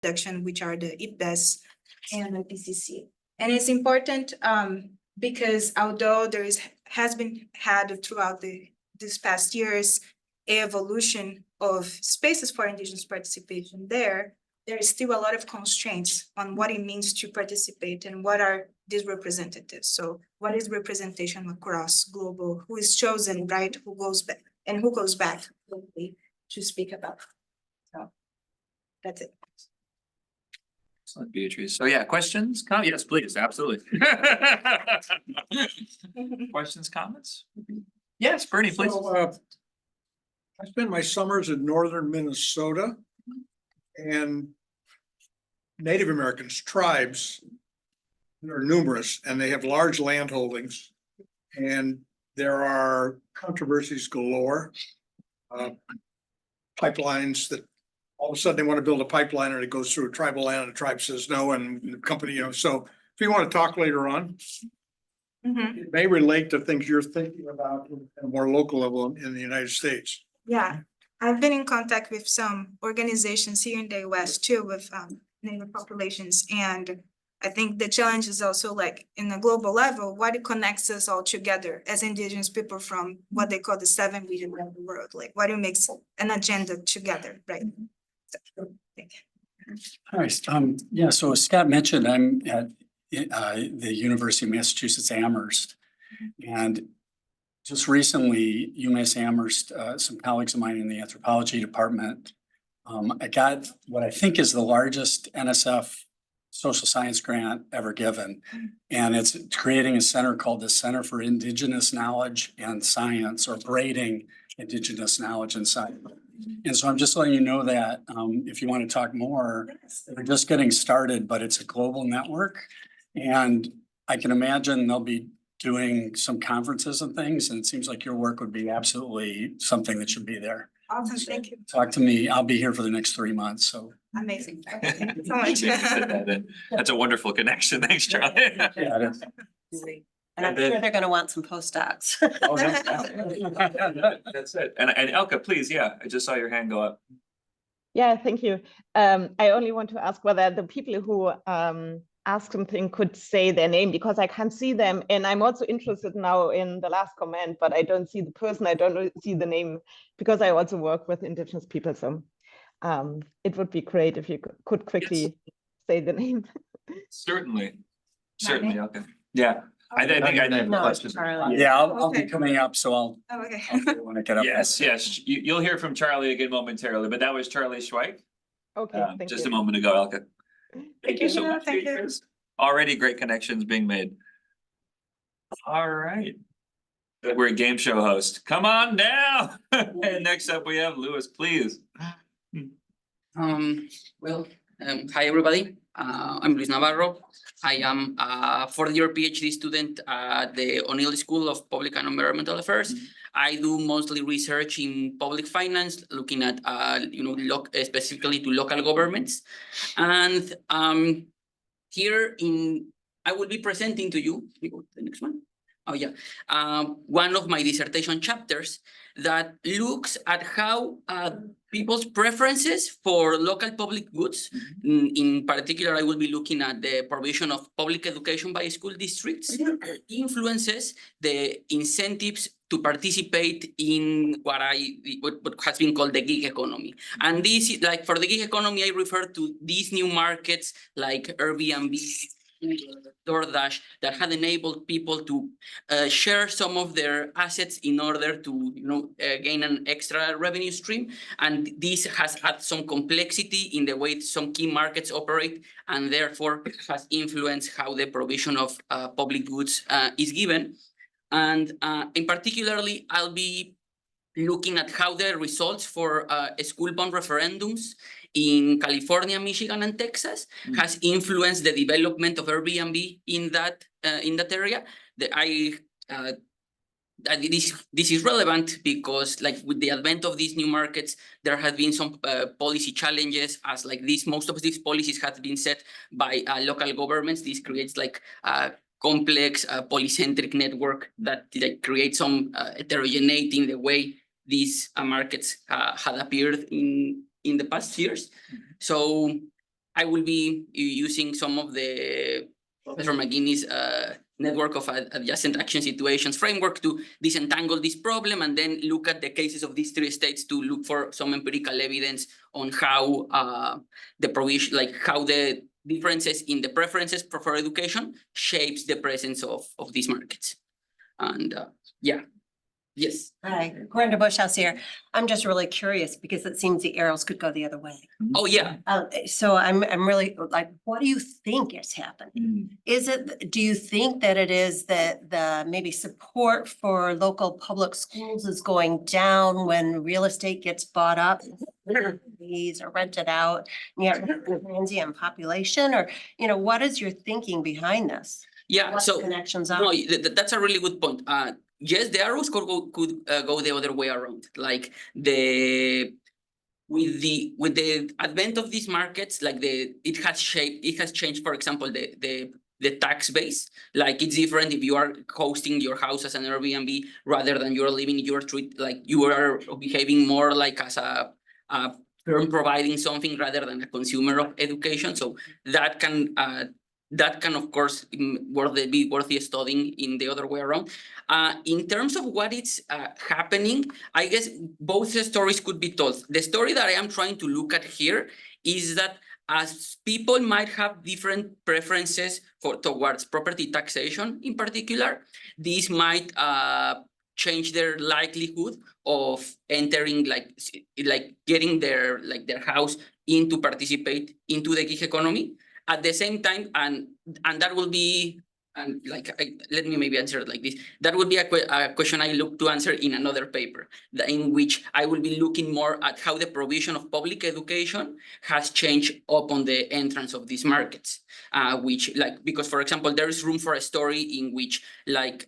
production, which are the IPBES and the PCC. And it's important because although has been had throughout these past years a evolution of spaces for Indigenous participation there is still a lot of constraints on what it means to participate and what are these representatives. So what is representation across global, who is chosen, right? Who goes back globally to speak about. So that's it. Excellent, Beatrice. So yeah, questions? Yes, please, absolutely. Questions, comments? Yes, Bernie, please. So, I spent my summers in northern Minnesota, and Native Americans, tribes, are numerous, and they have large land holdings, and there are controversies galore. Pipelines that all of a sudden they want to build a pipeline and it goes through a tribal land and the tribe says no, and the company, so if you want to talk later on, it may relate to things you're thinking about at a more local level in the United States. Yeah, I've been in contact with some organizations here in the US too with Native populations, and I think the challenge is also like in a global level, what connects us all together as Indigenous people from what they call the 7 regions around the world, like what makes an agenda together, right? So, thank you. All right, yeah, so as Scott mentioned, I'm at the University of Massachusetts Amherst. And just recently, UMass Amherst, some colleagues of mine in the anthropology department, I got what I think is the largest NSF social science grant ever given. And it's creating a center called the Center for Indigenous Knowledge and Science, or braiding Indigenous knowledge and science. And so I'm just letting you know that if you want to talk more, we're just getting started, but it's a global network. And I can imagine they'll be doing some conferences and things, and it seems like your work would be absolutely something that should be there. Awesome, thank you. Talk to me. I'll be here for the next 3 months, so. Amazing. Thank you so much. That's a wonderful connection. Thanks, Charlie. Yeah, it is. And I'm sure they're gonna want some postdocs. Oh, That's it. And Elka, please, yeah, I just saw your hand go up. Yeah, thank you. I only want to ask whether the people who ask something could say their name, because I can't see them. And I'm also interested now in the last comment, but I don't see the person, I don't see the name, because I also work with Indigenous people. So it would be great if you could quickly say the name. Certainly, Elka. Yeah. I think I know. No, Charlie. Yeah, I'll be coming up, so I'll Okay. want to get up. Yes, you'll hear from Charlie again momentarily, but that was Charlie Schweik. Okay, thank Just you. a moment ago, Elka. Thank you so Yeah, much. thank you. Beatrice. Already great connections being made. All right. We're a game show host. Come on down. And next up we have Lewis, please. Hi everybody. I'm Luis Navarro. I am a fourth-year PhD student at the O'Neill School of Public and Environmental Affairs. I do mostly research in public finance, looking at specifically to local governments. And I will be presenting to you. Let me go to the next one. Oh yeah, one of my dissertation chapters that looks at how people's preferences for local public goods, in particular, I will be looking at the provision of public education by school districts, influences the incentives to participate in what has been called the gig economy. And this is like, for the gig economy, I refer to these new markets like Airbnb, DoorDash, that had enabled people to share some of their assets in order to gain an extra revenue stream. And this has had some complexity in the way some key markets operate, and therefore has influenced how the provision of public goods is given. And in particularly, I'll be looking at how the results for school bond referendums in California, Michigan, and Texas has influenced the development of Airbnb in that area. This is relevant because, like, with the advent of these new markets, there have been some policy challenges, as like most of these policies have been set by local governments. This creates like a complex polycentric network that creates some heterogeneity in the way these markets had appeared in the past years. So I will be using some of the Professor McGinney's network of adjacent action situations framework to disentangle this problem and then look at the cases of these 3 states to look for some empirical evidence on how the provision, like how the differences in the preferences for education shapes the presence of these markets. And yeah, yes. Hi, Glenda Bushhouse here. I'm just really curious because it seems the arrows could go the other way. Oh, yeah. So I'm really like, what do you think is happening? Do you think that it is that the maybe support for local public schools is going down when real estate gets bought up? These are rented out, and you have a transient population, or, what is your thinking behind this? Yeah, What so the connections are? no, that's a really good point. Yes, the arrows could go the other way around. Like with the advent of these markets, like it has changed. For example, the tax base. Like it's different if you are hosting your house as an Airbnb rather than you're living your treat. Like you are behaving more like as a firm providing something rather than a consumer of education. So that can of course be worthy studying in the other way around. In terms of what is happening, I guess both the stories could be told. The story that I am trying to look at here is that as people might have different preferences towards property taxation in particular, this might change their likelihood of entering, like getting their house in to participate into the gig economy. At the same time, and that will be, and let me maybe answer it like this. That would be a question I look to answer in another paper, in which I will be looking more at how the provision of public education has changed upon the entrance of these markets. Because for example, there is room for a story in which there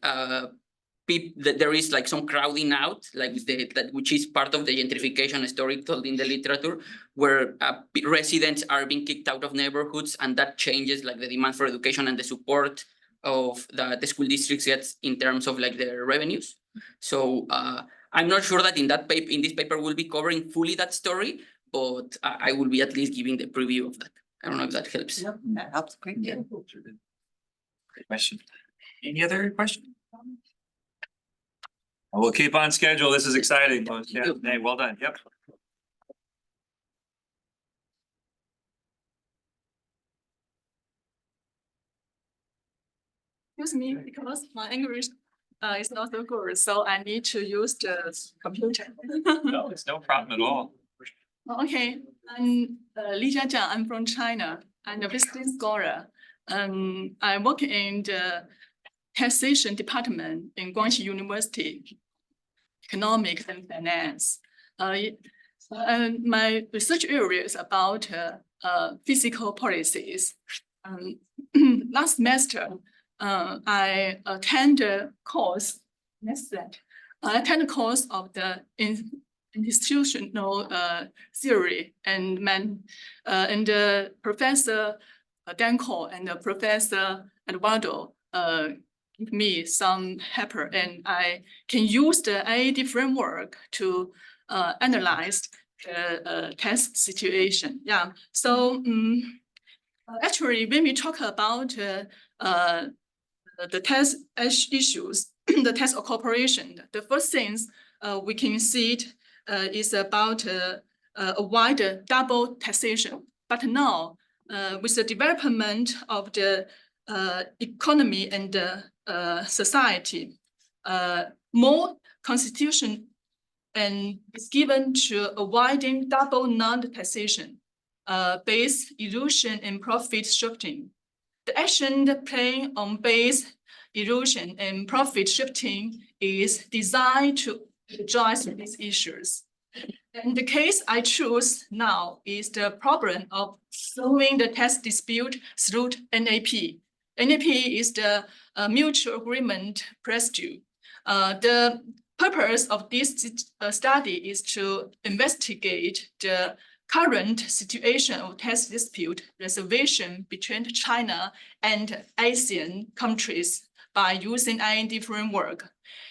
is some crowding out, which is part of the gentrification story told in the literature, where residents are being kicked out of neighborhoods, and that changes the demand for education and the support of the school districts gets in terms of their revenues. So I'm not sure that in this paper we'll be covering fully that story, but I will be at least giving the preview of that. I don't know if that helps. No, that helps. Great. Great question. Any other questions? We'll keep on schedule. This is exciting. Yeah, hey, well done. Yep. Excuse me, because my English is not so good, so I need to use the computer. No, it's no problem at all. Okay, I'm Li Jiajiang. I'm from China. I'm a visiting scholar. I work in the taxation department in Guangxi University, economics and finance. And my research area is about fiscal policies. Last semester, I attend a course. I attend a course of the institutional theory, and Professor Danko and Professor Eduardo give me some help, and I can use the IAD framework to analyze the test situation. Yeah. So actually, when we talk about the test issues, the test of cooperation, the first things we can see is about a wider double taxation. But now, with the development of the economy and society, more constitution and is given to avoiding double non-taxation, base erosion and profit shifting. The action playing on base erosion and profit shifting is designed to address these issues. And the case I choose now is the problem of solving the tax dispute through NAP. NAP is the mutual agreement procedure. The purpose of this study is to investigate the current situation of tax dispute resolution between China and Asian countries by using IND framework,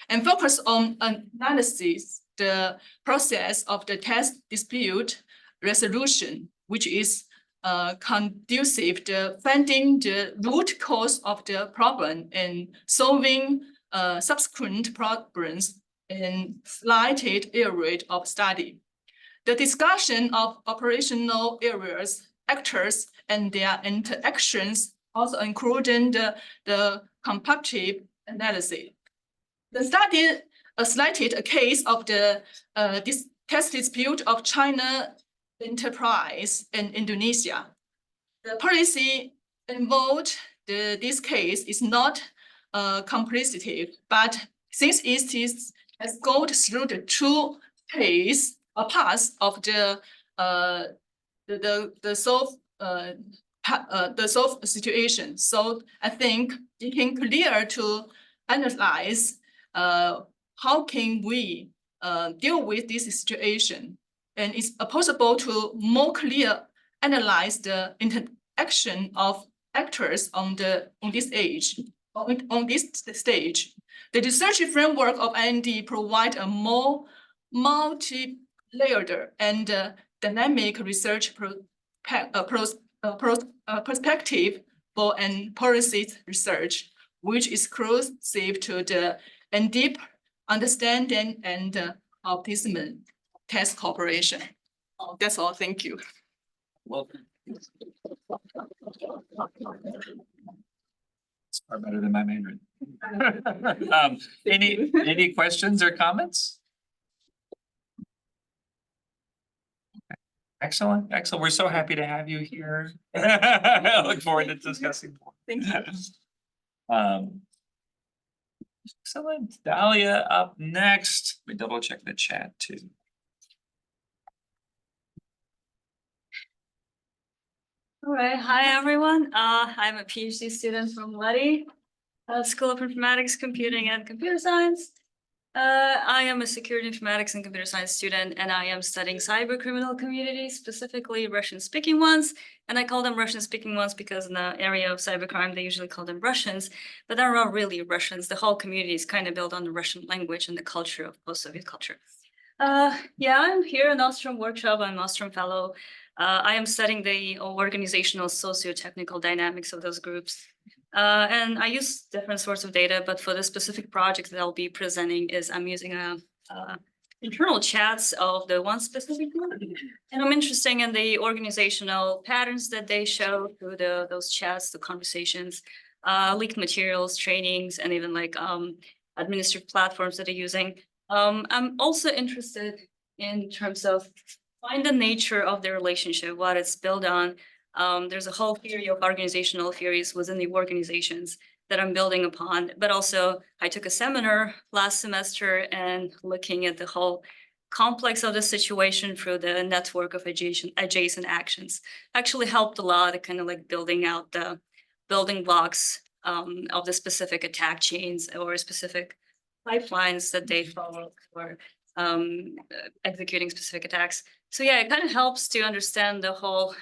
and focus on analysis the process of the tax dispute resolution, which is conducive to finding the root cause of the problem and solving subsequent problems in slighted area of study. The discussion of operational areas, actors, and their interactions also including the comparative analysis. The study cited a case of the test dispute of China enterprise in Indonesia. The policy involved this case is not complicity, but since it has gone through the two phase or paths of the solve situation. So I think it can clear to analyze how can we deal with this situation, and it's possible to more clear analyze the interaction of actors on this stage. The research framework of IND provide a more multi-layered and dynamic research perspective for an policy research, which is crucial to the and deep understanding and optimism test cooperation. That's all. Thank you. Welcome. It's far better than my Mandarin. Any questions or comments? Excellent, excellent. We're so happy to have you here. I look forward to discussing more. Thank you. Excellent. Dahlia up next. Let me double check the chat too. All right, hi everyone. I'm a PhD student from Leti, School of Informatics, Computing and Computer Science. I am a security informatics and computer science student, and I am studying cyber criminal communities, specifically Russian-speaking ones. And I call them Russian-speaking ones because in the area of cybercrime, they usually call them Russians, but they're not really Russians. The whole community is kind of built on the Russian language and the culture of post-Soviet culture. Yeah, I'm here in Ostrom workshop. I'm Ostrom fellow. I am studying the organizational socio-technical dynamics of those groups. And I use different sorts of data, but for the specific project that I'll be presenting I'm using internal chats of the one specific group. And I'm interested in the organizational patterns that they show through those chats, the conversations, leaked materials, trainings, and even like administrative platforms that they're using. I'm also interested in terms of find the nature of the relationship, what it's built on. There's a whole theory of organizational theories within the organizations that I'm building upon, but also I took a seminar last semester and looking at the whole complex of the situation through the network of adjacent actions actually helped a lot of kind of like building out the building blocks of the specific attack chains or specific pipelines that they follow for executing specific attacks. So yeah, it kind of helps to understand the whole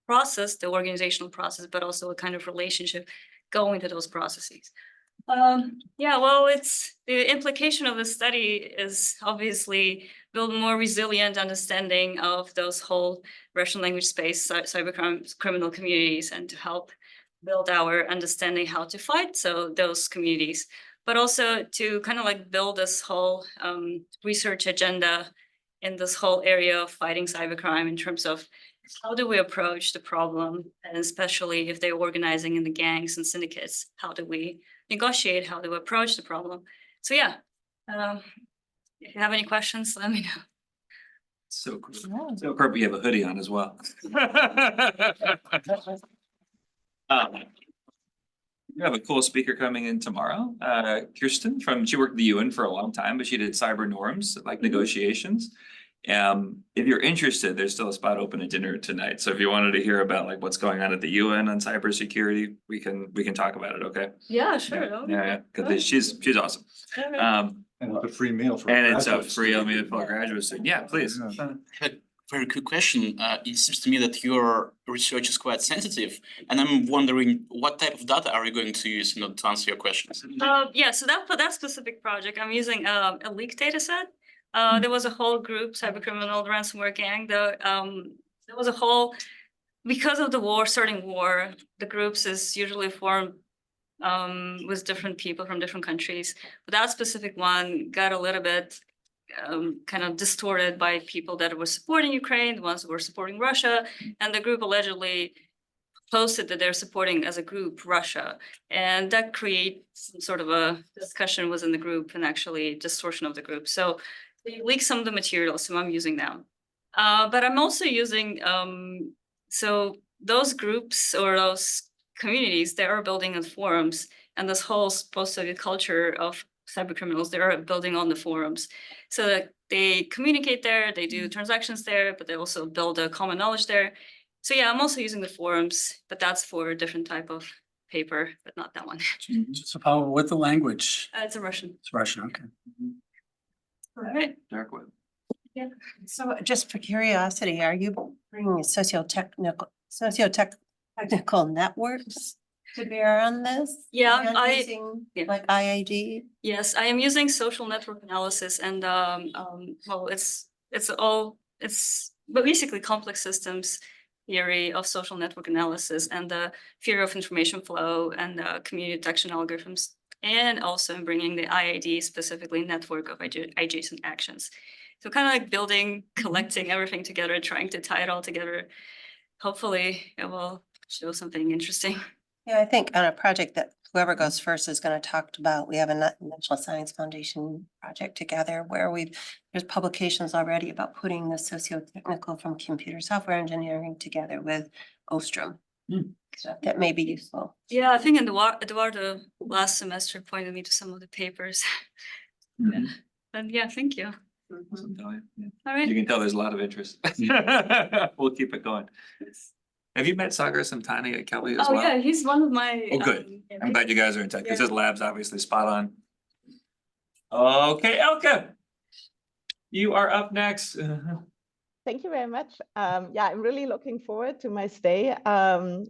process, the organizational process, but also a kind of relationship going to those processes. Yeah, well, it's the implication of the study is obviously build more resilient understanding of those whole Russian language space, cyber criminal communities, and to help build our understanding how to fight those communities, but also to kind of like build this whole research agenda in this whole area of fighting cybercrime in terms of how do we approach the problem, and especially if they're organizing in the gangs and syndicates, how do we negotiate, how do we approach the problem? So yeah, if you have any questions, let me know. So cool. So cool. You have a hoodie on as well. You have a cool speaker coming in tomorrow. Kirsten she worked at the UN for a long time, but she did cyber norms, like negotiations. If you're interested, there's still a spot open at dinner tonight. So if you wanted to hear about like what's going on at the UN on cybersecurity, we can talk about it. Okay. Yeah, sure. Yeah, because she's awesome. And it's a free meal for. And it's a graduates. free meal for graduate student. Yeah, please. Very quick question. It seems to me that your research is quite sensitive, and I'm wondering what type of data are you going to use to answer your questions? Yeah, so for that specific project, I'm using a leaked data set. There was a whole group, cybercriminal ransomware gang. There was a whole because of the war, starting war, the groups is usually formed with different people from different countries. But that specific one got a little bit kind of distorted by people that were supporting Ukraine, the ones who were supporting Russia, and the group allegedly posted that they're supporting as a group Russia, and that creates some sort of a discussion within the group and actually distortion of the group. So they leaked some of the material, so I'm using them. But I'm also using so those groups or those communities, they are building on forums, and this whole post-Soviet culture of cyber criminals, they are building on the forums. So that they communicate there, they do transactions there, but they also build a common knowledge there. So yeah, I'm also using the forums, but that's for a different type of paper, but not that one. So Paul, what the language? It's in Russian. It's Russian, okay. All right. Dark web. So just for curiosity, are you bringing socio-technical networks to bear on this? Yeah, And I- using, yeah. like IID? Yes, I am using social network analysis and well, it's but basically complex systems theory of social network analysis and the theory of information flow and community detection algorithms, and also bringing the IID, specifically network of adjacent actions. So kind of like building, collecting everything together, trying to tie it all together. Hopefully it will show something interesting. Yeah, I think on a project that whoever goes first is going to talk about, we have a National Science Foundation project together where there's publications already about putting the socio-technical from computer software engineering together with Ostrom. So that may be useful. Yeah, I think Eduardo last semester pointed me to some of the papers. Mhm. And yeah, thank you. Awesome, Talia. Yeah. All right. You can tell there's a lot of interest. We'll keep it going. Have you met Sagar Samtani at Kelly as Oh well? yeah, he's one of my. Oh, good. Yeah, I'm glad you guys are in touch because Yeah. his lab's obviously spot on. Okay, Elke. You are up next. Thank you very much. Yeah, I'm really looking forward to my stay.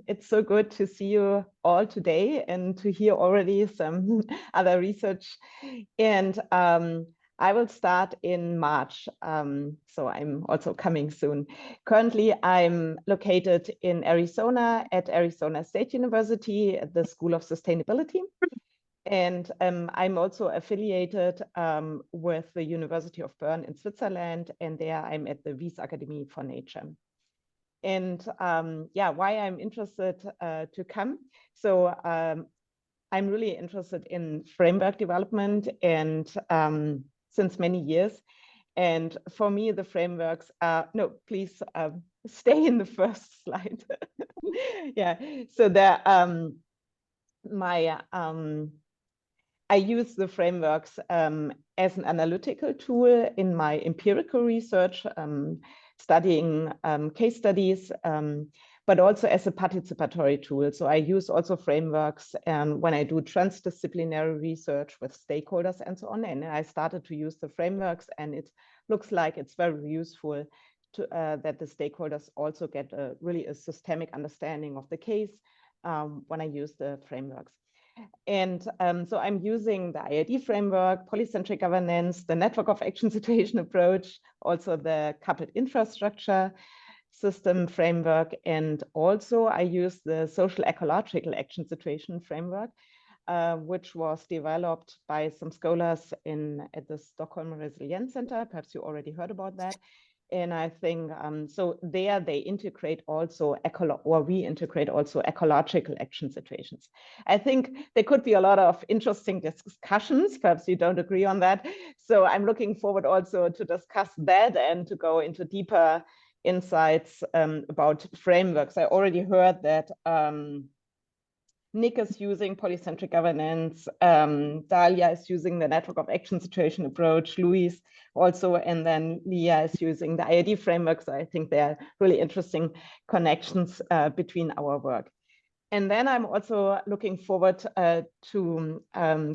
It's so good to see you all today and to hear already some other research. And I will start in March, so I'm also coming soon. Currently, I'm located in Arizona at Arizona State University at the School of Sustainability. And I'm also affiliated with the University of Bern in Switzerland, and there I'm at the Wyss Academy for Nature. And yeah, why I'm interested to come. So I'm really interested in framework development and since many years. And for me, the frameworks are, no, please stay in the first slide. Yeah, so I use the frameworks as an analytical tool in my empirical research, studying case studies, but also as a participatory tool. So I use also frameworks when I do transdisciplinary research with stakeholders and so on. And I started to use the frameworks, and it looks like it's very useful to, that the stakeholders also get really a systemic understanding of the case when I use the frameworks. And so I'm using the IID framework, polycentric governance, the network of action situation approach, also the coupled infrastructure system framework, and also I use the social ecological action situation framework, which was developed by some scholars at the Stockholm Resilience Center. Perhaps you already heard about that. And I think, so there they integrate also, we integrate also ecological action situations. I think there could be a lot of interesting discussions, perhaps you don't agree on that. So I'm looking forward also to discuss that and to go into deeper insights about frameworks. I already heard that Nick is using polycentric governance, Dalia is using the network of action situation approach, Luis also, and then Leah is using the IID framework. So I think there are really interesting connections between our work. And then I'm also looking forward to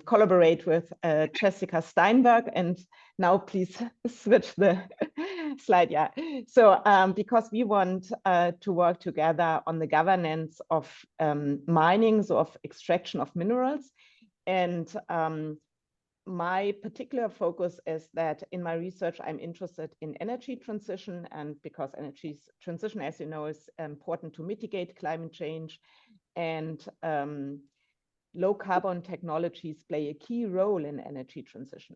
collaborate with Jessica Steinberg. And now please switch the slide. Yeah. So because we want to work together on the governance of mining, so of extraction of minerals. And my particular focus is that in my research, I'm interested in energy transition, and because energy transition, as you know, is important to mitigate climate change, and low carbon technologies play a key role in energy transition.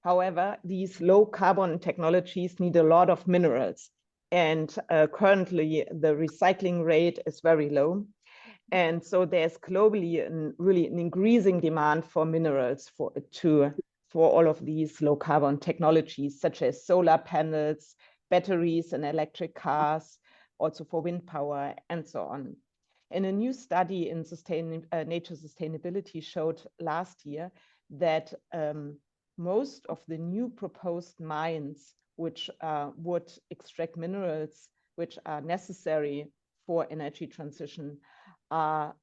However, these low carbon technologies need a lot of minerals, and currently the recycling rate is very low. And so there's globally really an increasing demand for minerals for all of these low carbon technologies, such as solar panels, batteries and electric cars, also for wind power and so on. And a new study in nature sustainability showed last year that most of the new proposed mines, which would extract minerals which are necessary for energy transition, are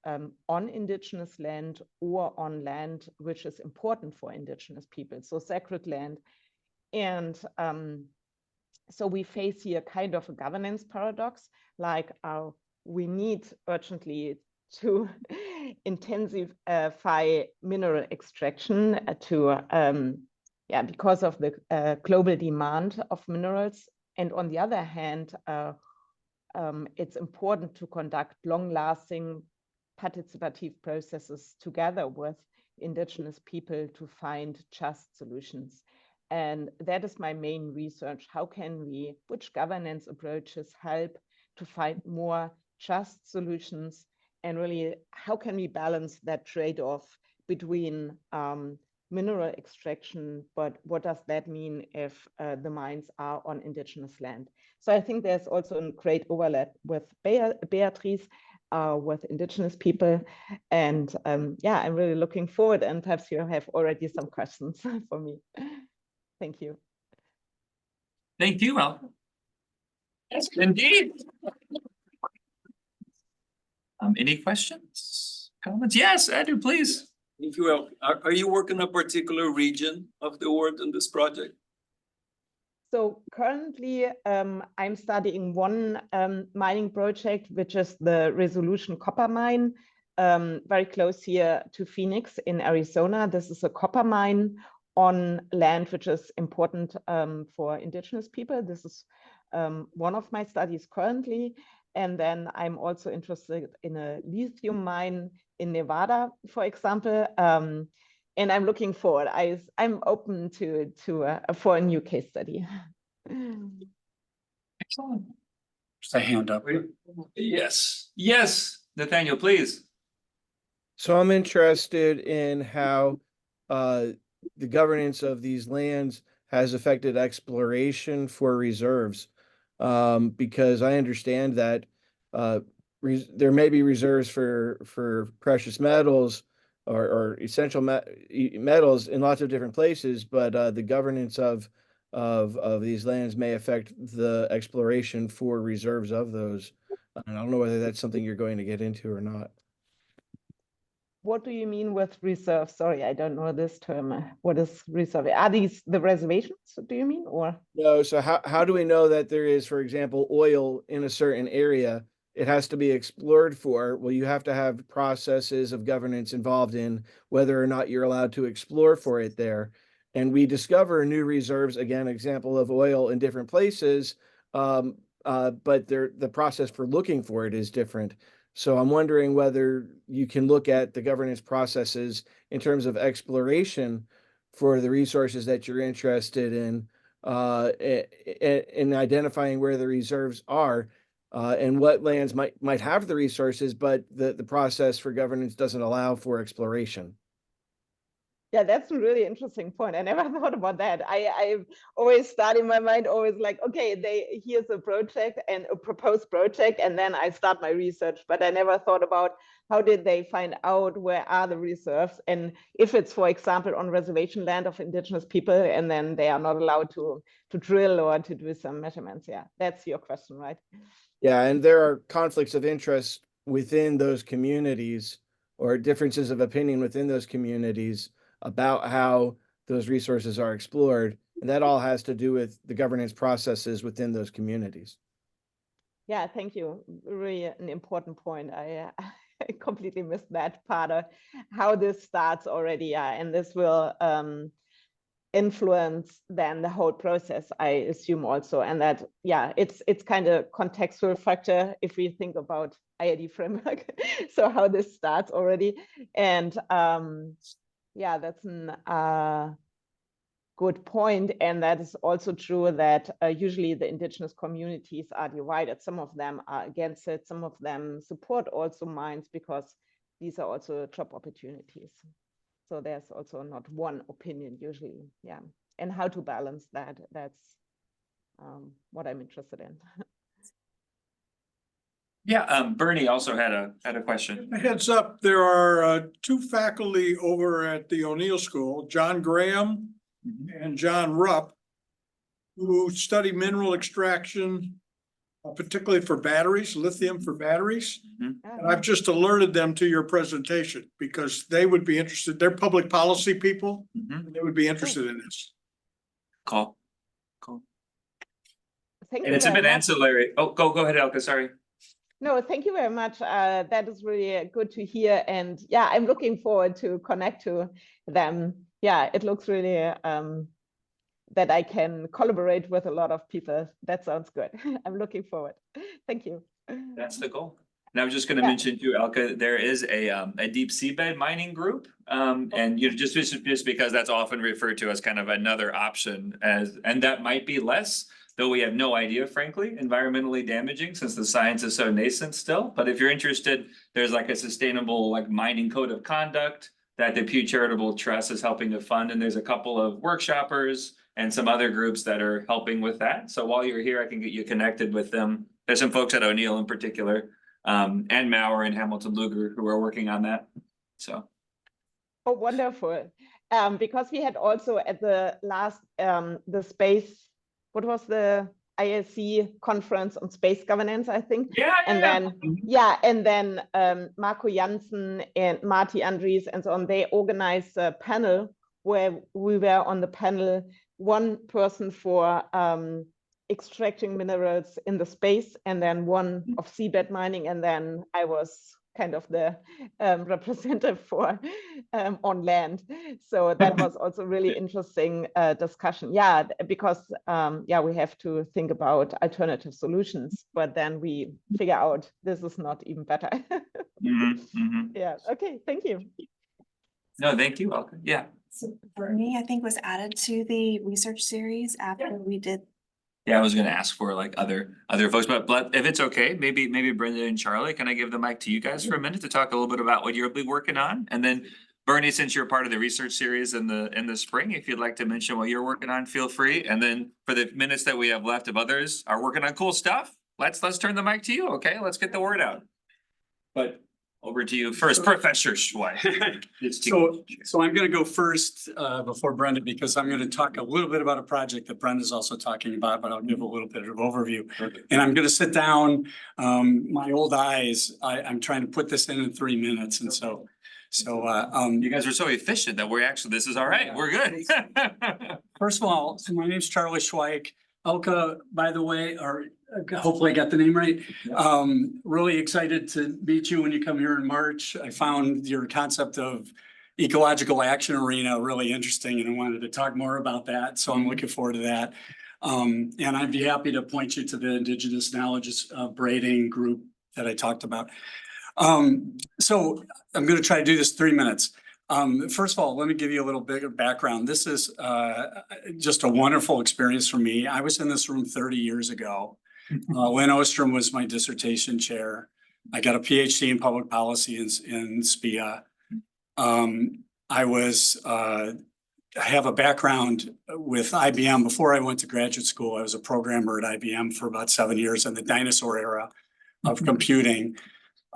on indigenous land or on land which is important for indigenous people, so sacred land. And so we face here kind of a governance paradox, like we need urgently to intensify mineral extraction because of the global demand of minerals. And on the other hand, it's important to conduct long-lasting participative processes together with indigenous people to find just solutions. And that is my main research. How can which governance approaches help to find more just solutions? And really, how can we balance that trade-off between mineral extraction, but what does that mean if the mines are on indigenous land? So I think there's also a great overlap with Beatrice, with indigenous people. And yeah, I'm really looking forward, and perhaps you have already some questions for me. Thank you. Thank you, Malcolm. Yes, indeed. Any questions, comments? Yes, Andrew, please. If you will, are you working in a particular region of the world in this project? So currently, I'm studying one mining project, which is the Resolution copper mine, very close here to Phoenix in Arizona. This is a copper mine on land which is important for indigenous people. This is one of my studies currently. And then I'm also interested in a lithium mine in Nevada, for example. And I'm looking forward. I'm open for a new case study. Excellent. Just a hand up. Yes, yes, Nathaniel, please. So I'm interested in how the governance of these lands has affected exploration for reserves, because I understand that there may be reserves for precious metals or essential metals in lots of different places, but the governance of these lands may affect the exploration for reserves of those. And I don't know whether that's something you're going to get into or not. What do you mean with reserve? Sorry, I don't know this term. What is reserve? Are these the reservations, do you mean, or? No, so how do we know that there is, for example, oil in a certain area? It has to be explored for. Well, you have to have processes of governance involved in whether or not you're allowed to explore for it there. And we discover new reserves, again, example of oil in different places, but the process for looking for it is different. So I'm wondering whether you can look at the governance processes in terms of exploration for the resources that you're interested in identifying where the reserves are, and what lands might have the resources, but the process for governance doesn't allow for exploration. Yeah, that's a really interesting point. I never thought about that. I've always started in my mind, always like, okay, here's a project and a proposed project, and then I start my research. But I never thought about how did they find out where are the reserves, and if it's, for example, on reservation land of indigenous people, and then they are not allowed to drill or to do some measurements. Yeah, that's your question, right? Yeah, and there are conflicts of interest within those communities, or differences of opinion within those communities about how those resources are explored. And that all has to do with the governance processes within those communities. Yeah, thank you. Really an important point. I completely missed that part of how this starts already. Yeah, and this will influence then the whole process, I assume also. And that, yeah, it's kind of contextual factor if we think about IID framework. So how this starts already. And yeah, that's a good point. And that is also true that usually the indigenous communities are divided. Some of them are against it. Some of them support also mines because these are also job opportunities. So there's also not one opinion usually, yeah. And how to balance that, that's what I'm interested in. Yeah, Bernie also had a question. A heads up, there are two faculty over at the O'Neill School, John Graham and John Rupp, who study mineral extraction, particularly for batteries, lithium for batteries. And I've just alerted them to your presentation because they would be interested. They're public policy people. And they would be interested in this. Cool. Thank And you it's a very bit much. ancillary. Oh, go ahead, Elke, sorry. No, thank you very much. That is really good to hear. And yeah, I'm looking forward to connect to them. Yeah, it looks really that I can collaborate with a lot of people. That sounds good. I'm looking forward. Thank you. That's the goal. And I was just gonna mention too, Elke, there is a deep seabed mining group. And you know, just because that's often referred to as kind of another option and that might be less, though we have no idea, frankly, environmentally damaging since the science is so nascent still. But if you're interested, there's like a sustainable like mining code of conduct that the Pew Charitable Trust is helping to fund. And there's a couple of workshoppers and some other groups that are helping with that. So while you're here, I can get you connected with them. There's some folks at O'Neill in particular, and Maurer and Hamilton Luger who are working on that. So. Oh, wonderful. Because we had also at the last, the space, what was the ISC conference on space governance, I think. And then Marco Janssen and Marty Andries and so on, they organized a panel where we were on the panel, one person for extracting minerals in the space and then one of seabed mining. And then I was kind of the representative for on land. So that was also really interesting discussion. Yeah, because yeah, we have to think about alternative solutions, but then we figure out this is not even better. Yeah, okay, thank you. No, thank you, Elke. Yeah. So Bernie, I think, was added to the research series after we did. Yeah, I was gonna ask for like other folks, but if it's okay, maybe Brenda and Charlie, can I give the mic to you guys for a minute to talk a little bit about what you'll be working on? And then Bernie, since you're part of the research series in the spring, if you'd like to mention what you're working on, feel free. And then for the minutes that we have left, if others are working on cool stuff, let's turn the mic to you, okay? Let's get the word out. But over to you first, Professor Schweik. So I'm gonna go first before Brenda, because I'm gonna talk a little bit about a project that Brenda's also talking about, but I'll give a little bit of overview. And I'm gonna sit down, my old eyes, I'm trying to put this in 3 minutes. And so you guys are so efficient that we're actually, this is all right, we're good. First of all, so my name's Charlie Schweik. Elke, by the way, or hopefully I got the name right. Really excited to meet you when you come here in March. I found your concept of ecological action arena really interesting and I wanted to talk more about that. So I'm looking forward to that. And I'd be happy to point you to the Indigenous Knowledge Braiding group that I talked about. So I'm going to try to do this 3 minutes. First of all, let me give you a little bit of background. This is just a wonderful experience for me. I was in this room 30 years ago. Lynn Ostrom was my dissertation chair. I got a PhD in public policy in SPIA. I have a background with IBM. Before I went to graduate school, I was a programmer at IBM for about 7 years in the dinosaur era of computing.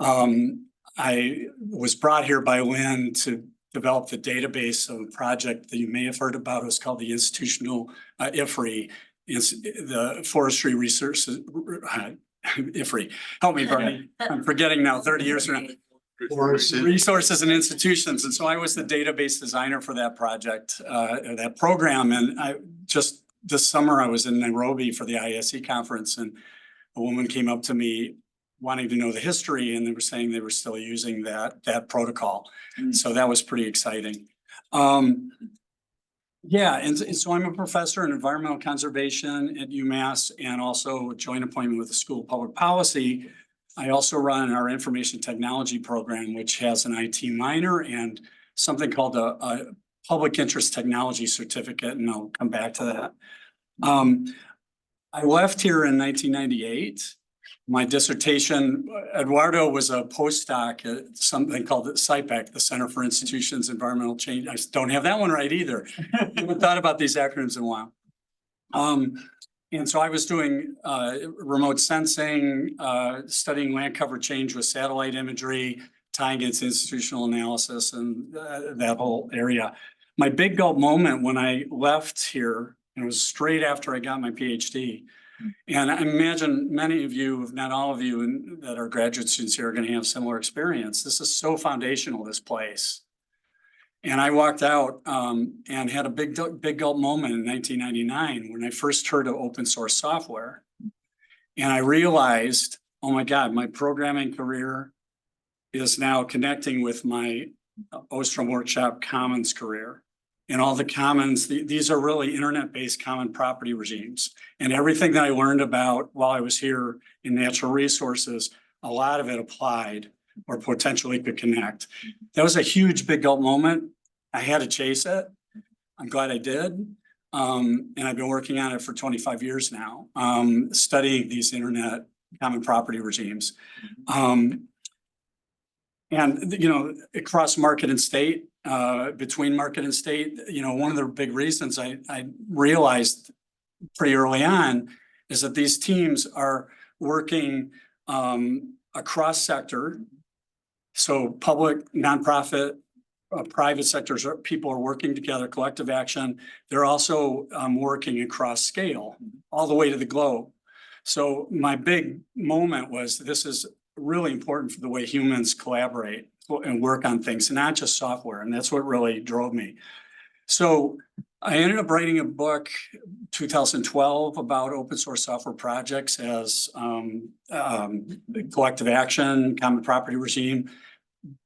I was brought here by Lynn to develop the database of a project that you may have heard about. It was called the Institutional IFRI, the Forestry Resources, IFRI. Help me, Bernie. I'm forgetting now, 30 years from now. Resources and Institutions. And so I was the database designer for that project, that program. And just this summer, I was in Nairobi for the ISE conference and a woman came up to me wanting to know the history and they were saying they were still using that protocol. So that was pretty exciting. Yeah, and so I'm a professor in environmental conservation at UMass and also a joint appointment with the School of Public Policy. I also run our information technology program, which has an IT minor and something called a public interest technology certificate, and I'll come back to that. I left here in 1998. My dissertation, Eduardo was a postdoc at something called the CIPEC, the Center for Institutions Environmental Change. I don't have that one right either. I haven't thought about these acronyms in a while. And so I was doing remote sensing, studying land cover change with satellite imagery, tying it to institutional analysis and that whole area. My big gulp moment when I left here, and it was straight after I got my PhD. And I imagine many of you, if not all of you, that are graduate students here are going to have similar experience. This is so foundational, this place. And I walked out and had a big gulp moment in 1999 when I first heard of open source software. And I realized, oh my God, my programming career is now connecting with my Ostrom Workshop Commons career. And all the commons, these are really internet-based common property regimes. And everything that I learned about while I was here in natural resources, a lot of it applied or potentially could connect. That was a huge big gulp moment. I had to chase it. I'm glad I did. And I've been working on it for 25 years now, studying these internet common property regimes. And, you know, across market and state, between market and state, you know, one of the big reasons I realized pretty early on is that these teams are working across sector. So public, nonprofit, private sectors, people are working together, collective action. They're also working across scale all the way to the globe. So my big moment was this is really important for the way humans collaborate and work on things, not just software. And that's what really drove me. So I ended up writing a book 2012 about open source software projects as collective action, common property regime,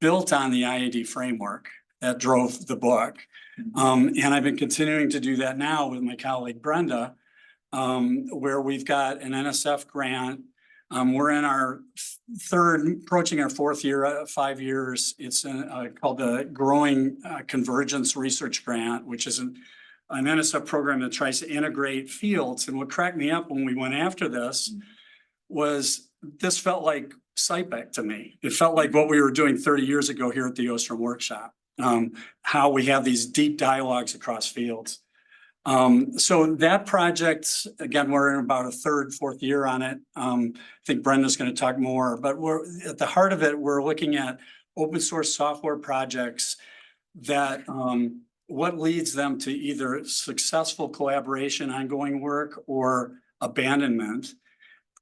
built on the IAD framework that drove the book. And I've been continuing to do that now with my colleague Brenda, where we've got an NSF grant. We're in our approaching our fourth year, 5 years. It's called the Growing Convergence Research Grant, which is an NSF program that tries to integrate fields. And what cracked me up when we went after this was this felt like CIPEC to me. It felt like what we were doing 30 years ago here at the Ostrom Workshop, how we have these deep dialogues across fields. So that project, again, we're in about a third, fourth year on it. I think Brenda's going to talk more, but we're at the heart of it. We're looking at open source software projects that what leads them to either successful collaboration, ongoing work, or abandonment.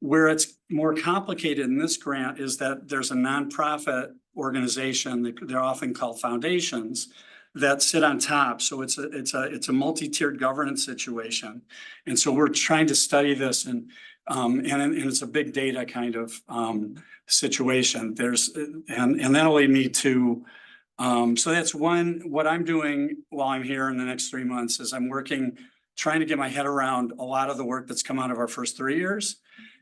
Where it's more complicated in this grant is that there's a nonprofit organization, they're often called foundations, that sit on top. So it's a multi-tiered governance situation. And so we're trying to study this and it's a big data kind of situation. And that'll lead me to, so that's one, what I'm doing while I'm here in the next 3 months is I'm working, trying to get my head around a lot of the work that's come out of our first 3 years.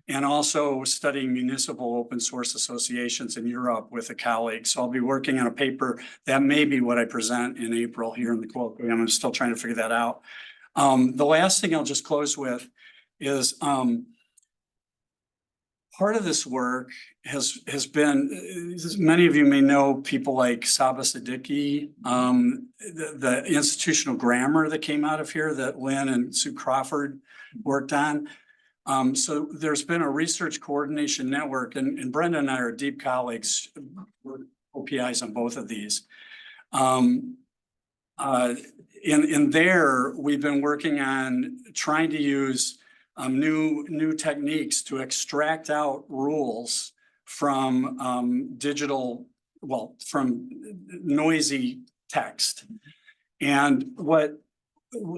And also studying municipal open source associations in Europe with a colleague. So I'll be working on a paper that may be what I present in April here in the colloquium. I'm still trying to figure that out. The last thing I'll just close with is part of this work has been, many of you may know people like Saba Siddiqui, the institutional grammar that came out of here that Lynn and Sue Crawford worked on. So there's been a research coordination network and Brenda and I are deep colleagues, we're OPIs on both of these. In there, we've been working on trying to use new techniques to extract out rules from from noisy text. And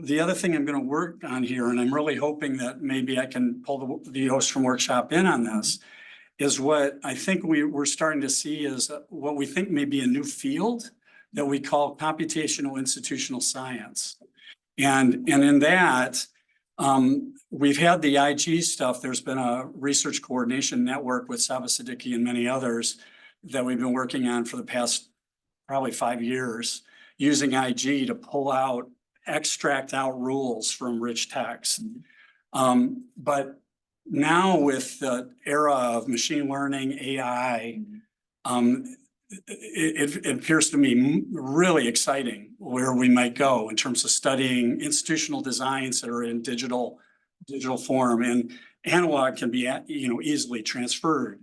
the other thing I'm going to work on here, and I'm really hoping that maybe I can pull the Ostrom Workshop in on this, is what I think we're starting to see is what we think may be a new field that we call computational institutional science. And in that, we've had the IG stuff. There's been a research coordination network with Saba Siddiqui and many others that we've been working on for the past probably 5 years, using IG to extract out rules from rich text. But now with the era of machine learning, AI, it appears to me really exciting where we might go in terms of studying institutional designs that are in digital form, and analog can be, easily transferred.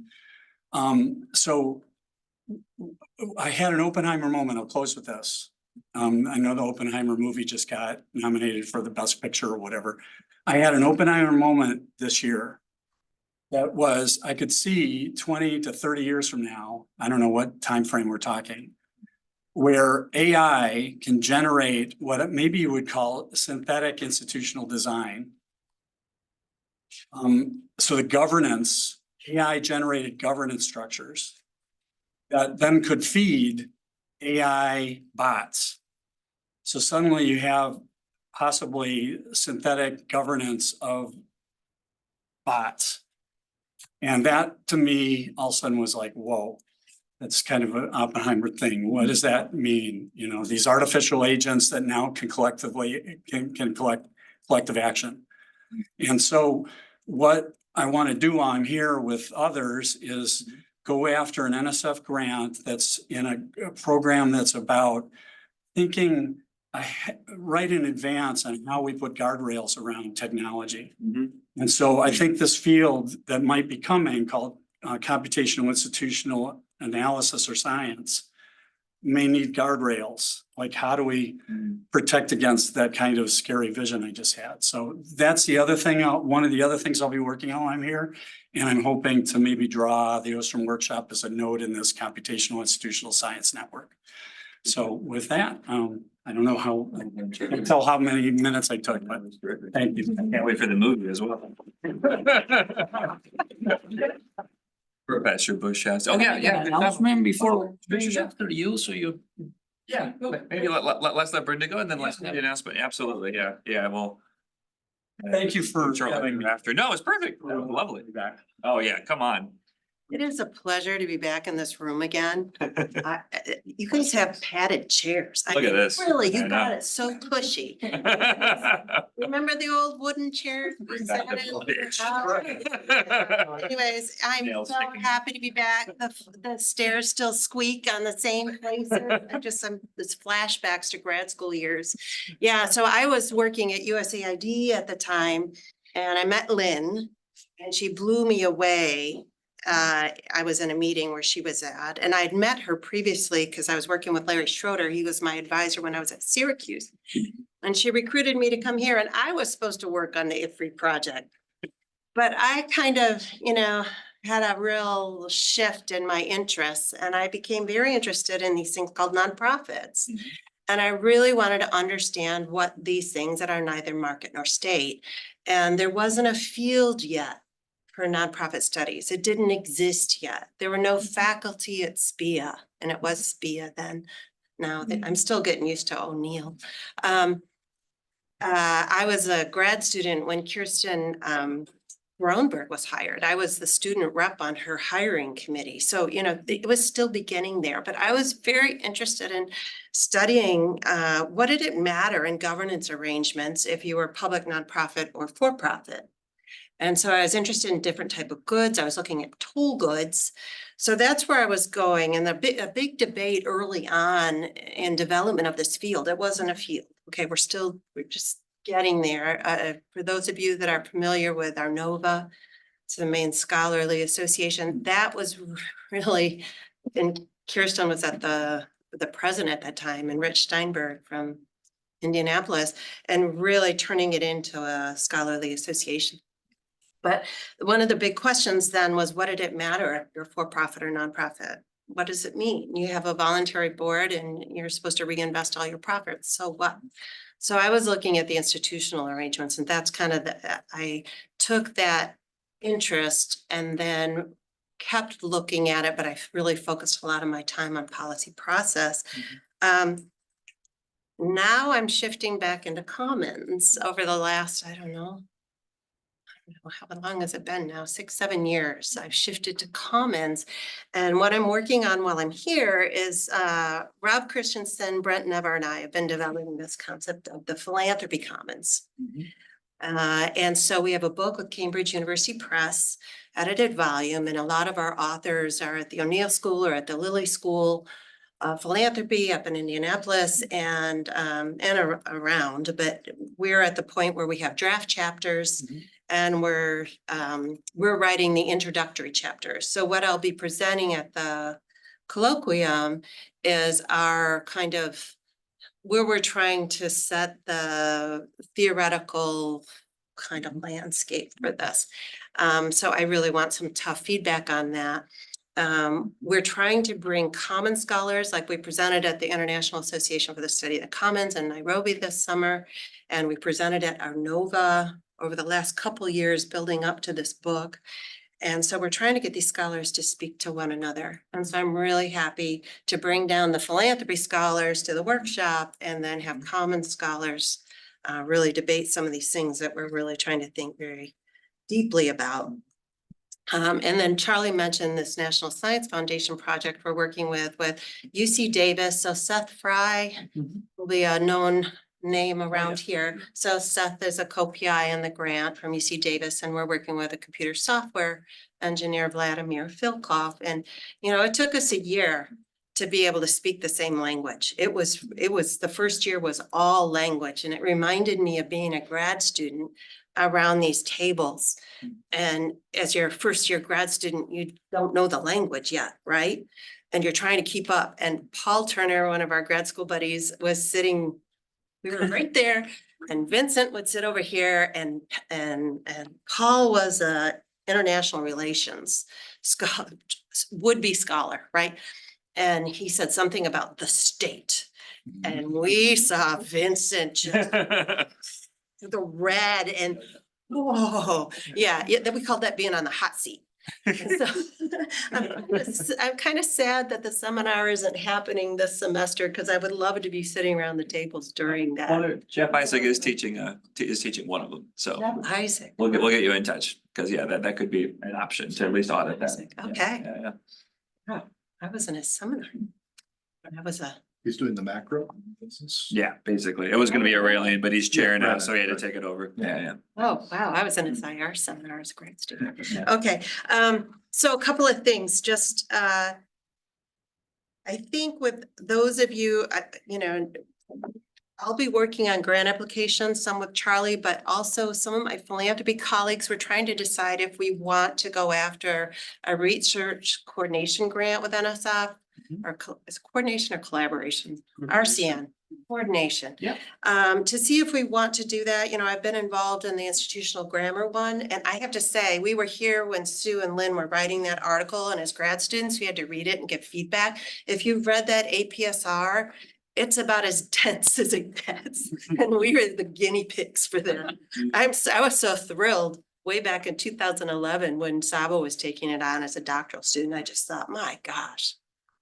So I had an Oppenheimer moment. I'll close with this. I know the Oppenheimer movie just got nominated for the best picture or whatever. I had an Oppenheimer moment this year that was, I could see 20 to 30 years from now, I don't know what time frame we're talking, where AI can generate what maybe you would call synthetic institutional design. So the governance, AI generated governance structures that then could feed AI bots. So suddenly you have possibly synthetic governance of bots. And that to me, all of a sudden was like, whoa, that's kind of an Oppenheimer thing. What does that mean? These artificial agents that now can collectively can collect collective action. And so what I want to do on here with others is go after an NSF grant that's in a program that's about thinking right in advance on how we put guardrails around technology. And so I think this field that might be coming called computational institutional analysis or science may need guardrails. Like, how do we protect against that kind of scary vision I just had? So that's the other thing. One of the other things I'll be working on while I'm here. And I'm hoping to maybe draw the Ostrom workshop as a node in this computational institutional science network. So with that, I don't know how, I can't tell how many minutes I took, but thank you. I can't wait for the movie as well. Professor Bush has, Announcement before, after you, so you. Yeah, maybe let's let Brenda go and then let's do the announcement. Absolutely, yeah, well. Thank you for having me after. No, it's perfect. Lovely. Oh, yeah, come on. It is a pleasure to be back in this room again. You guys have padded chairs. I Look at mean, this. Really, you I got know. it so cushy. Remember the old wooden chairs? we Bring sat back in? the bitch. Oh. Anyways, I'm Nails so sticking. happy to be back. The stairs still squeak on the same places. This flashbacks to grad school years. Yeah, so I was working at USAID at the time and I met Lynn and she blew me away. I was in a meeting where she was at, and I had met her previously because I was working with Larry Schroeder. He was my advisor when I was at Syracuse. And she recruited me to come here, and I was supposed to work on the IFRI project. But I kind of, had a real shift in my interests, and I became very interested in these things called nonprofits. And I really wanted to understand what these things that are neither market nor state. And there wasn't a field yet for nonprofit studies. It didn't exist yet. There were no faculty at SPIA, and it was SPIA then. Now that I'm still getting used to O'Neill. I was a grad student when Kirsten Roenberg was hired. I was the student rep on her hiring committee. So, it was still beginning there, but I was very interested in studying what did it matter in governance arrangements if you were public, nonprofit, or for-profit. And so I was interested in different type of goods. I was looking at toll goods. So that's where I was going. And a big debate early on in development of this field. It wasn't a field. Okay, we're just getting there. For those of you that are familiar with Arnova, it's the main scholarly association. That was really, and Kirsten was at the president at that time, and Rich Steinberg from Indianapolis, and really turning it into a scholarly association. But one of the big questions then was, what did it matter if you're for-profit or nonprofit? What does it mean? You have a voluntary board and you're supposed to reinvest all your profits. So what? So I was looking at the institutional arrangements, and that's kind of I took that interest and then kept looking at it, but I really focused a lot of my time on policy process. Now I'm shifting back into commons over the last, I don't know, how long has it been now? 6, 7 years. I've shifted to commons. And what I'm working on while I'm here is Rob Christensen, Brent Never, and I have been developing this concept of the philanthropy commons. And so we have a book with Cambridge University Press, edited volume, and a lot of our authors are at the O'Neill School or at the Lilly School of Philanthropy up in Indianapolis and around, but we're at the point where we have draft chapters and we're writing the introductory chapters. So what I'll be presenting at the colloquium is our kind of where we're trying to set the theoretical kind of landscape for this. So I really want some tough feedback on that. We're trying to bring common scholars, like we presented at the International Association for the Study of the Commons in Nairobi this summer. And we presented at our NOVA over the last couple of years building up to this book. And so we're trying to get these scholars to speak to one another. And so I'm really happy to bring down the philanthropy scholars to the workshop and then have common scholars really debate some of these things that we're really trying to think very deeply about. And then Charlie mentioned this National Science Foundation project we're working with UC Davis. So Seth Fry will be a known name around here. So Seth is a co-PI in the grant from UC Davis, and we're working with a computer software engineer, Vladimir Filkov. And, you know, it took us a year to be able to speak the same language. It was the first year was all language, and it reminded me of being a grad student around these tables. And as your first year grad student, you don't know the language yet, right? And you're trying to keep up. And Paul Turner, one of our grad school buddies, was sitting, we were right there, and Vincent would sit over here, and Paul was a international relations scholar, would-be scholar, right? And he said something about the state. And we saw Vincent just the red and, whoa, yeah, we called that being on the hot seat. So I'm kind of sad that the seminar isn't happening this semester because I would love to be sitting around the tables during that. Jeff Isaac is teaching one of them, so Jeff Isaac. we'll get you in touch, because yeah, that could be an option to at least audit that. Okay. Yeah. Oh, I was in a seminar. I was He's doing the macro business. Yeah, basically. It was gonna be Aurelian, but he's chair now, so he had to take it over. Yeah. oh, wow, I was in a SIR seminar as a grad student. Yeah. Okay, so a couple of things, just, I think with those of you, you know, I'll be working on grant applications, some with Charlie, but also some of my philanthropy colleagues were trying to decide if we want to go after a research coordination grant with NSF or is it coordination or collaboration? RCN, coordination. Yeah. To see if we want to do that. You know, I've been involved in the institutional grammar one, and I have to say, we were here when Sue and Lynn were writing that article, and as grad students, we had to read it and give feedback. If you've read that APSR, it's about as dense as it gets, and we were the guinea pigs for that. I was so thrilled way back in 2011 when Sabo was taking it on as a doctoral student. I just thought, my gosh,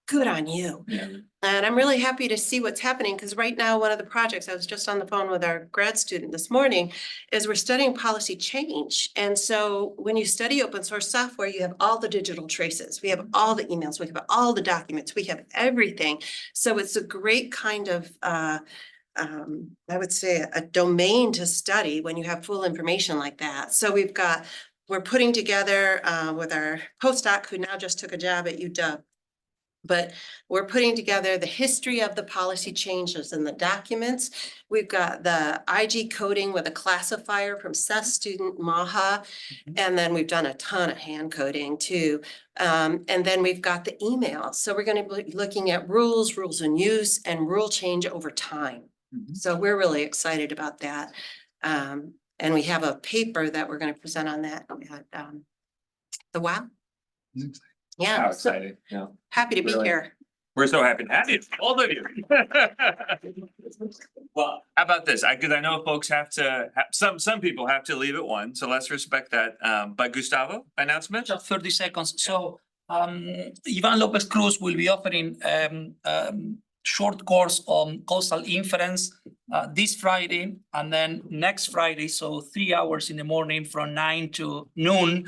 good on you. Yeah. And I'm really happy to see what's happening, because right now, one of the projects, I was just on the phone with our grad student this morning, is we're studying policy change. And so when you study open source software, you have all the digital traces. We have all the emails, we have all the documents, we have everything. So it's a great kind of, I would say, a domain to study when you have full information like that. So we're putting together with our postdoc, who now just took a job at UW, but we're putting together the history of the policy changes in the documents. We've got the IG coding with a classifier from Seth's student Maha. And then we've done a ton of hand coding too. And then we've got the emails. So we're going to be looking at rules in use, and rule change over time. So we're really excited about that. And we have a paper that we're going to present on that at the WOW. Yeah. How so exciting, yeah. happy to be Really. here. We're so happy to have you, all of you. Well, how about this? Because I know folks have to, some people have to leave at 1, so let's respect that. But Gustavo, announcement? Just 30 seconds. So Ivan Lopez Cruz will be offering short course on coastal inference this Friday, and then next Friday, so 3 hours in the morning from 9 to noon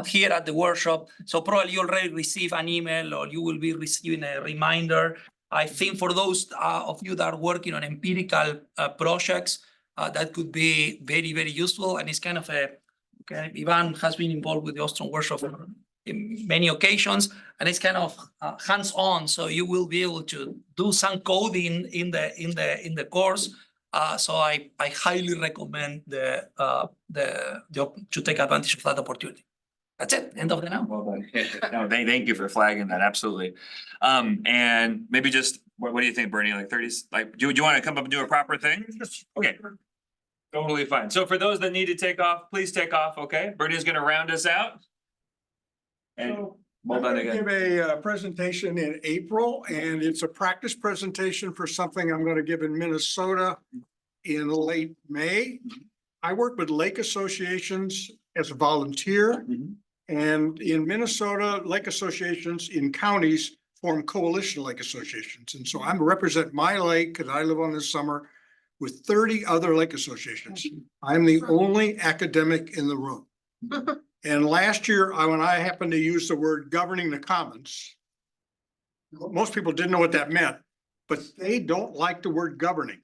here at the workshop. So probably you already receive an email or you will be receiving a reminder. I think for those of you that are working on empirical projects, that could be very, very useful. And it's kind of Ivan has been involved with the Ostrom workshop in many occasions, and it's kind of hands-on. So you will be able to do some coding in the course. So I highly recommend to take advantage of that opportunity. That's it. End of the now. Well done. No, thank you for flagging that. Absolutely. And maybe just, what do you think, Bernie? Like 30, like, do you want to come up and do a proper thing? Okay. Totally fine. So for those that need to take off, please take off. Okay. Bernie's going to round us out. And well done again. Give a presentation in April, and it's a practice presentation for something I'm going to give in Minnesota in late May. I work with lake associations as a volunteer. And in Minnesota, lake associations in counties form coalition lake associations. And so I'm represent my lake, because I live on this summer, with 30 other lake associations. I'm the only academic in the room. And last year, when I happened to use the word governing the commons, most people didn't know what that meant, but they don't like the word governing.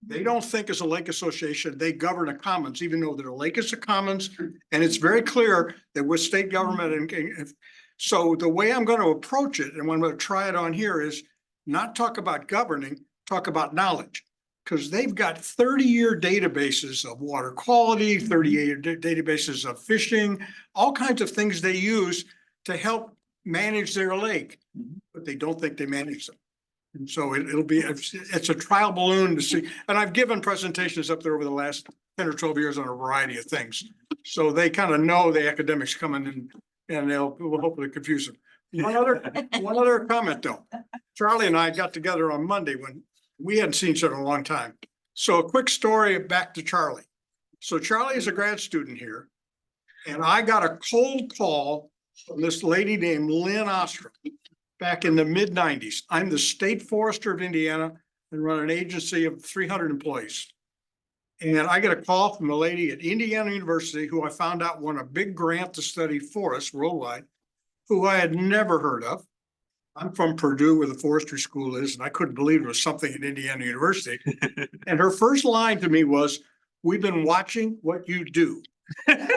They don't think as a lake association, they govern a commons, even though their lake is a commons. And it's very clear that with state government and so the way I'm going to approach it, and I'm going to try it on here, is not talk about governing, talk about knowledge. Because they've got 30-year databases of water quality, 30-year databases of fishing, all kinds of things they use to help manage their lake, but they don't think they manage them. And so it'll be, it's a trial balloon to see. And I've given presentations up there over the last 10 or 12 years on a variety of things. So they kind of know the academics coming in, and we'll hopefully confuse them. One other comment though. Charlie and I got together on Monday when we hadn't seen each other in a long time. So a quick story back to Charlie. So Charlie is a grad student here, and I got a cold call from this lady named Lynn Ostrom back in the mid-90s. I'm the state forester of Indiana and run an agency of 300 employees. And I get a call from a lady at Indiana University who I found out won a big grant to study forests worldwide, who I had never heard of. I'm from Purdue, where the forestry school is, and I couldn't believe there was something at Indiana University. And her first line to me was, "We've been watching what you do." And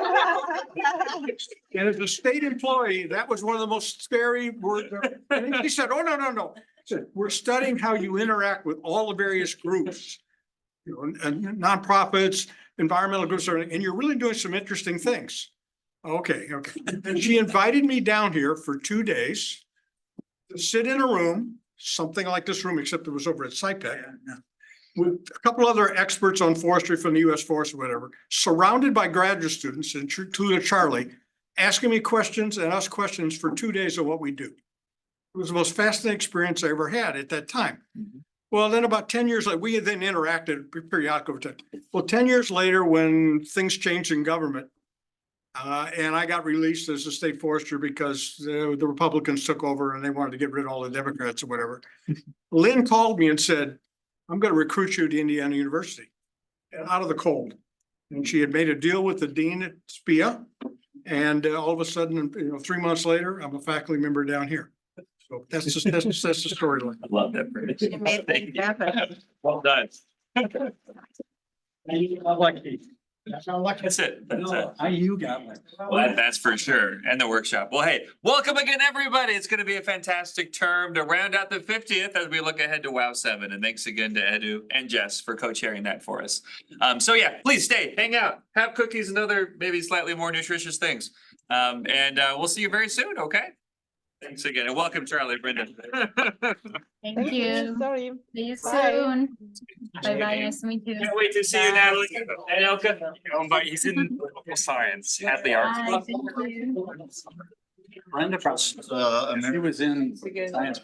as a state employee, that was one of the most scary words. And then she said, "Oh, no. She said, we're studying how you interact with all the various groups, you know, and nonprofits, environmental groups, and you're really doing some interesting things." Okay. And she invited me down here for 2 days to sit in a room, something like this room, except it was over at SciTech, with a couple other experts on forestry from the US Forest or whatever, surrounded by graduate students, and to Charlie, asking me questions and us questions for 2 days of what we do. It was the most fascinating experience I ever had at that time. Well, then about 10 years later, we then interacted periodically over time. Well, 10 years later, when things changed in government, and I got released as a state forester because the Republicans took over and they wanted to get rid of all the Democrats or whatever. Lynn called me and said, "I'm going to recruit you to Indiana University," and out of the cold. And she had made a deal with the dean at SPIA. And all of a sudden, 3 months later, I'm a faculty member down here. So that's the storyline. I love that. Thank you. Well done. That's it. That's it. You got it. Well, that's for sure. And the workshop. Well, hey, welcome again, everybody. It's going to be a fantastic term to round out the 50th as we look ahead to WOW 7. And thanks again to Edu and Jess for co-chairing that for us. So yeah, please stay, hang out, have cookies and other maybe slightly more nutritious things. And we'll see you very soon. Okay. Thanks again. And welcome, Charlie, Brenda. Thank you. Sorry. See you Bye. soon. Bye bye. Nice to meet you. Can't wait to see you, Natalie. And Elka. But he's in political science at the arts. Bye. Thank you. Brenda, she was in science.